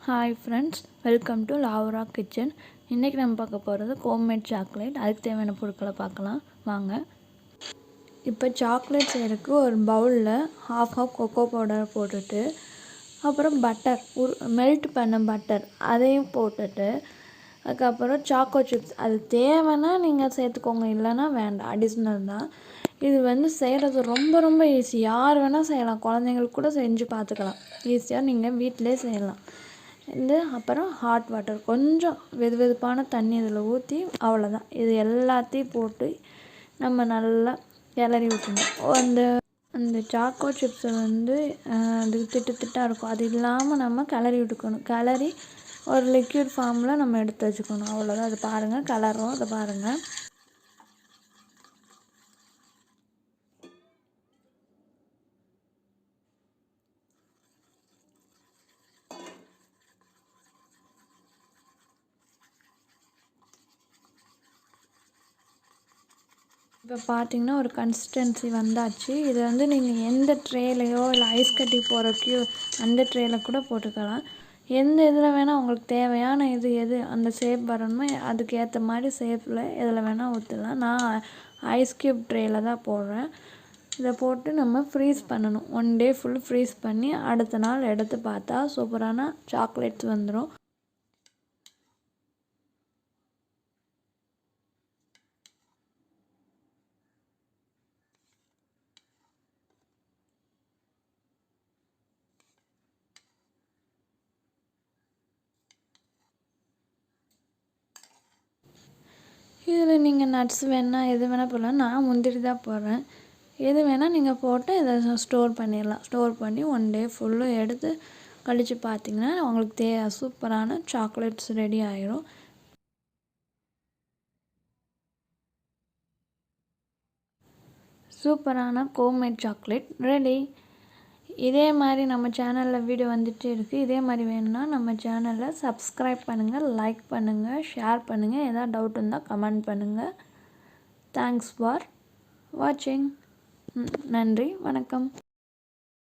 Hi friends, welcome to Lavara kitchen. இன்றைக்கி நம்ம பார்க்க போகிறது ஹோம்மேட் சாக்லேட். அதுக்கு தேவையான பொருட்களை பார்க்கலாம் வாங்க. இப்போ சாக்லேட் செய்கிறதுக்கு ஒரு பவுலில் ஹாஃப் கொக்கோ பவுடர் போட்டுட்டு, அப்புறம் பட்டர் மெல்ட் பண்ண பட்டர் அதையும் போட்டுட்டு, அதுக்கப்புறம் சாக்கோ சிப்ஸ் அது தேவைன்னா நீங்கள் சேர்த்துக்கோங்க, இல்லைன்னா வேண்டாம், அடிஷ்னல் தான். இது செய்கிறது ரொம்ப ரொம்ப ஈஸி. யார் வேணால் செய்யலாம், குழந்தைங்களுக்கு கூட செஞ்சு பார்த்துக்கலாம். ஈஸியாக நீங்கள் வீட்டிலே செய்யலாம். அப்புறம் ஹாட் வாட்டர், கொஞ்சம் வெதுவெதுப்பான தண்ணி இதில் ஊற்றி, அவ்வளோதான். இது எல்லாத்தையும் போட்டு நம்ம நல்லா கிளறி விட்டுணும். அந்த சாக்கோ சிப்ஸை அது திட்டாக இருக்கும், அது இல்லாமல் நம்ம கிளறி விட்டுக்கணும். கிளறி ஒரு லிக்விட் ஃபார்மில் நம்ம எடுத்து வச்சுக்கணும். அவ்வளோதான். அது பாருங்கள், கலரும் அதை பாருங்கள். இப்போ பார்த்தீங்கன்னா ஒரு கன்சிஸ்டன்சி வந்தாச்சு. இதை நீங்கள் எந்த ட்ரேலையோ இல்லை ஐஸ் கட்டி போடுறக்கையோ அந்த ட்ரேயில் கூட போட்டுக்கலாம். எந்த இதில் வேணால் உங்களுக்கு தேவையான எது அந்த ஷேப் வரணுமோ அதுக்கு ஏற்ற மாதிரி ஷேப்பில் எதில் வேணால் ஊற்றலாம். நான் ஐஸ் க்யூப் ட்ரேயில் தான் போடுறேன். இதை போட்டு நம்ம ஃப்ரீஸ் பண்ணணும். 1 டே ஃபுல் ஃப்ரீஸ் பண்ணி அடுத்த நாள் எடுத்து பார்த்தா சூப்பரான சாக்லேட்ஸ் வந்துடும். இதில் நீங்கள் நட்ஸ் வேணால் எது வேணால் போடலாம். நான் முந்திரி தான் போடுறேன். எது வேணால் நீங்கள் போட்டு இதை ஸ்டோர் பண்ணிடலாம். ஸ்டோர் பண்ணி 1 டே ஃபுல்லும் எடுத்து கழித்து பார்த்தீங்கன்னா உங்களுக்கு சூப்பரான சாக்லேட்ஸ் ரெடி ஆகிடும். சூப்பரான ஹோம்மேட் சாக்லேட் ரெடி. இதே மாதிரி நம்ம சேனலில் வீடியோ வந்துகிட்டே இருக்குது. இதே மாதிரி வேணும்னா நம்ம சேனலில் சப்ஸ்கிரைப் பண்ணுங்கள், லைக் பண்ணுங்கள், ஷேர் பண்ணுங்கள். எதாவது டவுட் இருந்தால் கமெண்ட் பண்ணுங்கள். தேங்க்ஸ் ஃபார் வாட்சிங். நன்றி, வணக்கம்.